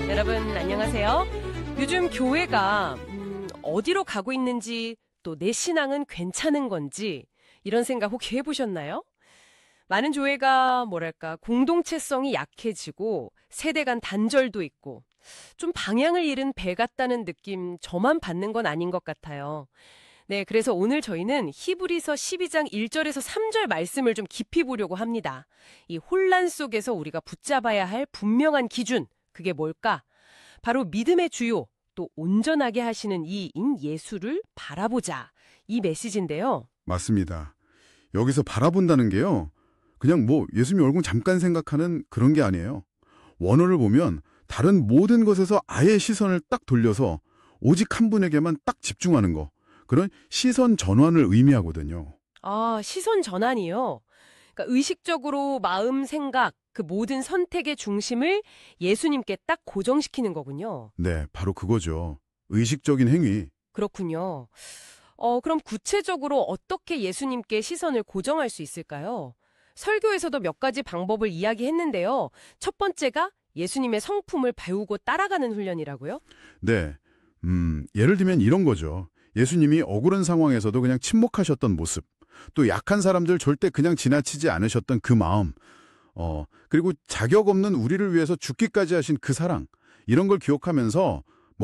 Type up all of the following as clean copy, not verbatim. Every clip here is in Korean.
여러분 안녕하세요. 요즘 교회가 어디로 가고 있는지 또 내 신앙은 괜찮은 건지 이런 생각 혹시 해보셨나요? 많은 교회가 공동체성이 약해지고 세대 간 단절도 있고 좀 방향을 잃은 배 같다는 느낌 저만 받는 건 아닌 것 같아요. 네, 그래서 오늘 저희는 히브리서 12장 1절에서 3절 말씀을 좀 깊이 보려고 합니다. 이 혼란 속에서 우리가 붙잡아야 할 분명한 기준, 그게 뭘까? 바로 믿음의 주요, 또 온전하게 하시는 이인 예수를 바라보자. 이 메시지인데요. 맞습니다. 여기서 바라본다는 게요. 그냥 예수님 얼굴 잠깐 생각하는 그런 게 아니에요. 원어를 보면 다른 모든 것에서 아예 시선을 딱 돌려서 오직 한 분에게만 딱 집중하는 거. 그런 시선 전환을 의미하거든요. 아, 시선 전환이요. 그러니까 의식적으로 마음, 생각, 그 모든 선택의 중심을 예수님께 딱 고정시키는 거군요. 네, 바로 그거죠. 의식적인 행위. 그렇군요. 그럼 구체적으로 어떻게 예수님께 시선을 고정할 수 있을까요? 설교에서도 몇 가지 방법을 이야기했는데요. 첫 번째가 예수님의 성품을 배우고 따라가는 훈련이라고요? 네. 예를 들면 이런 거죠. 예수님이 억울한 상황에서도 그냥 침묵하셨던 모습. 또 약한 사람들 절대 그냥 지나치지 않으셨던 그 마음. 그리고 자격 없는 우리를 위해서 죽기까지 하신 그 사랑. 이런 걸 기억하면서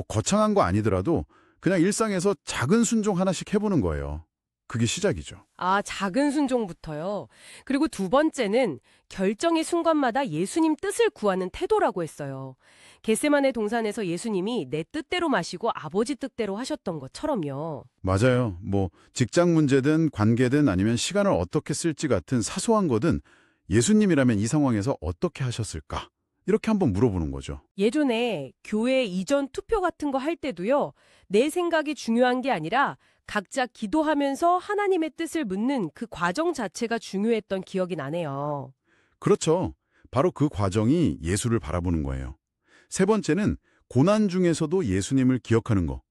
거창한 거 아니더라도 그냥 일상에서 작은 순종 하나씩 해보는 거예요. 그게 시작이죠. 아, 작은 순종부터요. 그리고 두 번째는 결정의 순간마다 예수님 뜻을 구하는 태도라고 했어요. 겟세마네 동산에서 예수님이 내 뜻대로 마시고 아버지 뜻대로 하셨던 것처럼요. 맞아요. 직장 문제든 관계든 아니면 시간을 어떻게 쓸지 같은 사소한 거든 예수님이라면 이 상황에서 어떻게 하셨을까? 이렇게 한번 물어보는 거죠. 예전에 교회 이전 투표 같은 거 할 때도요. 내 생각이 중요한 게 아니라 각자 기도하면서 하나님의 뜻을 묻는 그 과정 자체가 중요했던 기억이 나네요. 그렇죠. 바로 그 과정이 예수를 바라보는 거예요. 세 번째는 고난 중에서도 예수님을 기억하는 거.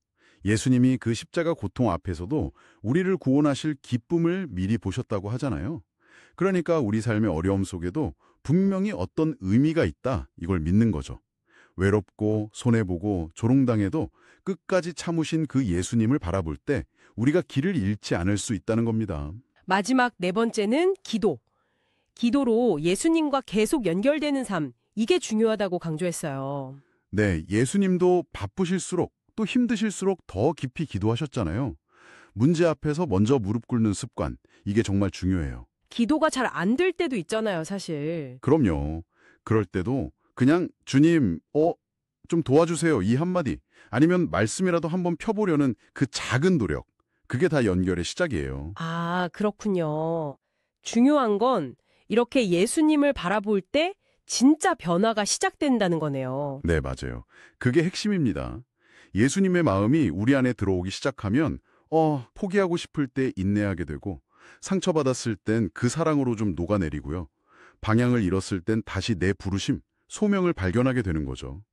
예수님이 그 십자가 고통 앞에서도 우리를 구원하실 기쁨을 미리 보셨다고 하잖아요. 그러니까 우리 삶의 어려움 속에도 분명히 어떤 의미가 있다, 이걸 믿는 거죠. 외롭고 손해보고 조롱당해도 끝까지 참으신 그 예수님을 바라볼 때 우리가 길을 잃지 않을 수 있다는 겁니다. 마지막 네 번째는 기도. 기도로 예수님과 계속 연결되는 삶, 이게 중요하다고 강조했어요. 네, 예수님도 바쁘실수록 또 힘드실수록 더 깊이 기도하셨잖아요. 문제 앞에서 먼저 무릎 꿇는 습관, 이게 정말 중요해요. 기도가 잘 안 될 때도 있잖아요, 사실. 그럼요. 그럴 때도 그냥 주님, 좀 도와주세요, 이 한마디. 아니면 말씀이라도 한번 펴보려는 그 작은 노력. 그게 다 연결의 시작이에요. 아, 그렇군요. 중요한 건 이렇게 예수님을 바라볼 때 진짜 변화가 시작된다는 거네요. 네, 맞아요. 그게 핵심입니다. 예수님의 마음이 우리 안에 들어오기 시작하면 포기하고 싶을 때 인내하게 되고 상처받았을 땐 그 사랑으로 좀 녹아내리고요. 방향을 잃었을 땐 다시 내 부르심, 소명을 발견하게 되는 거죠.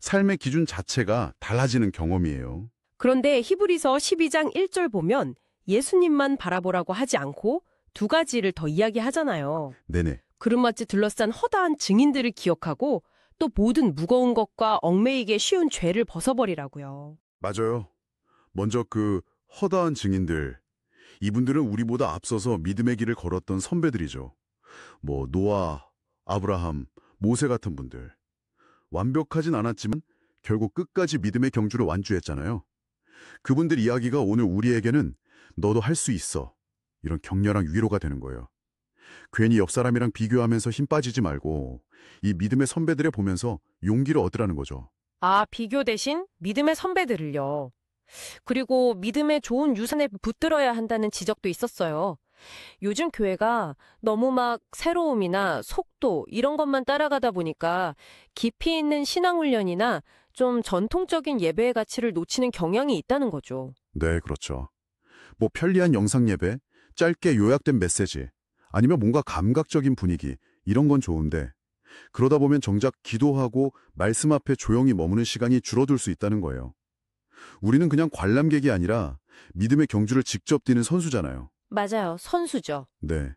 삶의 기준 자체가 달라지는 경험이에요. 그런데 히브리서 12장 1절 보면 예수님만 바라보라고 하지 않고 두 가지를 더 이야기하잖아요. 네네. 그릇마치 둘러싼 허다한 증인들을 기억하고 또 모든 무거운 것과 얽매이게 쉬운 죄를 벗어버리라고요. 맞아요. 먼저 그 허다한 증인들. 이분들은 우리보다 앞서서 믿음의 길을 걸었던 선배들이죠. 노아, 아브라함, 모세 같은 분들. 완벽하진 않았지만 결국 끝까지 믿음의 경주를 완주했잖아요. 그분들 이야기가 오늘 우리에게는 너도 할 수 있어. 이런 격려랑 위로가 되는 거예요. 괜히 옆 사람이랑 비교하면서 힘 빠지지 말고 이 믿음의 선배들을 보면서 용기를 얻으라는 거죠. 아, 비교 대신 믿음의 선배들을요. 그리고 믿음의 좋은 유산에 붙들어야 한다는 지적도 있었어요. 요즘 교회가 너무 막 새로움이나 속도 이런 것만 따라가다 보니까 깊이 있는 신앙훈련이나 좀 전통적인 예배의 가치를 놓치는 경향이 있다는 거죠. 네, 그렇죠. 편리한 영상 예배, 짧게 요약된 메시지, 아니면 뭔가 감각적인 분위기, 이런 건 좋은데 그러다 보면 정작 기도하고 말씀 앞에 조용히 머무는 시간이 줄어들 수 있다는 거예요. 우리는 그냥 관람객이 아니라 믿음의 경주를 직접 뛰는 선수잖아요. 맞아요. 선수죠. 네.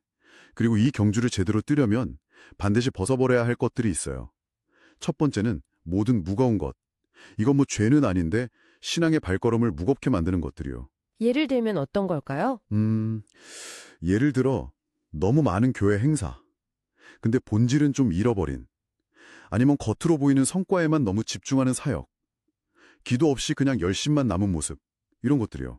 그리고 이 경주를 제대로 뛰려면 반드시 벗어버려야 할 것들이 있어요. 첫 번째는 모든 무거운 것. 이건 뭐 죄는 아닌데 신앙의 발걸음을 무겁게 만드는 것들이요. 예를 들면 어떤 걸까요? 예를 들어 너무 많은 교회 행사. 근데 본질은 좀 잃어버린. 아니면 겉으로 보이는 성과에만 너무 집중하는 사역. 기도 없이 그냥 열심만 남은 모습. 이런 것들이요.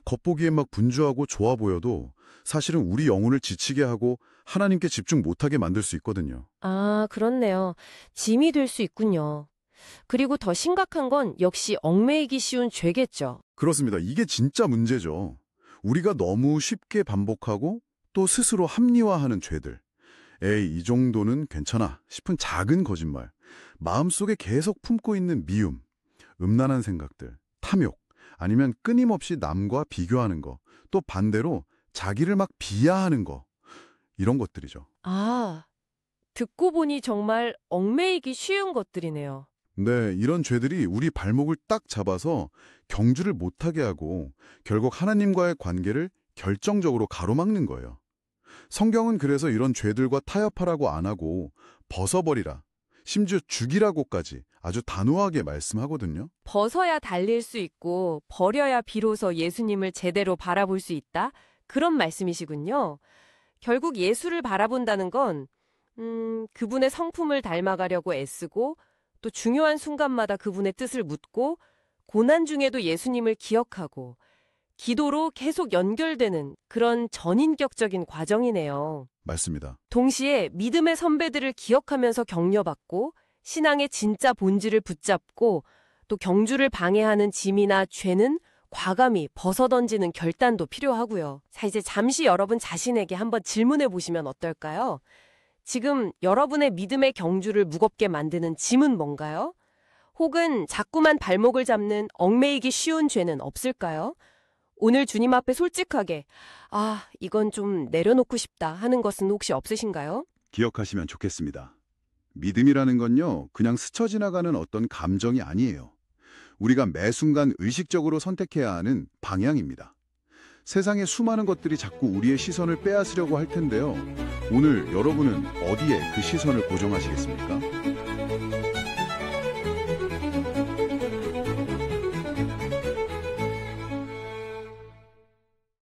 겉보기엔 막 분주하고 좋아 보여도 사실은 우리 영혼을 지치게 하고 하나님께 집중 못하게 만들 수 있거든요. 아, 그렇네요. 짐이 될 수 있군요. 그리고 더 심각한 건 역시 얽매이기 쉬운 죄겠죠. 그렇습니다. 이게 진짜 문제죠. 우리가 너무 쉽게 반복하고 또 스스로 합리화하는 죄들. 에이, 이 정도는 괜찮아 싶은 작은 거짓말. 마음속에 계속 품고 있는 미움, 음란한 생각들, 탐욕, 아니면 끊임없이 남과 비교하는 거. 또 반대로 자기를 막 비하하는 거. 이런 것들이죠. 아, 듣고 보니 정말 얽매이기 쉬운 것들이네요. 네, 이런 죄들이 우리 발목을 딱 잡아서 경주를 못하게 하고 결국 하나님과의 관계를 결정적으로 가로막는 거예요. 성경은 그래서 이런 죄들과 타협하라고 안 하고 벗어버리라, 심지어 죽이라고까지 아주 단호하게 말씀하거든요. 벗어야 달릴 수 있고 버려야 비로소 예수님을 제대로 바라볼 수 있다? 그런 말씀이시군요. 결국 예수를 바라본다는 건 그분의 성품을 닮아가려고 애쓰고 또 중요한 순간마다 그분의 뜻을 묻고 고난 중에도 예수님을 기억하고 기도로 계속 연결되는 그런 전인격적인 과정이네요. 맞습니다. 동시에 믿음의 선배들을 기억하면서 격려받고 신앙의 진짜 본질을 붙잡고 또 경주를 방해하는 짐이나 죄는 과감히 벗어던지는 결단도 필요하고요. 자, 이제 잠시 여러분 자신에게 한번 질문해 보시면 어떨까요? 지금 여러분의 믿음의 경주를 무겁게 만드는 짐은 뭔가요? 혹은 자꾸만 발목을 잡는 얽매이기 쉬운 죄는 없을까요? 오늘 주님 앞에 솔직하게 이건 좀 내려놓고 싶다 하는 것은 혹시 없으신가요? 기억하시면 좋겠습니다. 믿음이라는 건요, 그냥 스쳐 지나가는 어떤 감정이 아니에요. 우리가 매 순간 의식적으로 선택해야 하는 방향입니다. 세상의 수많은 것들이 자꾸 우리의 시선을 빼앗으려고 할 텐데요. 오늘 여러분은 어디에 그 시선을 고정하시겠습니까?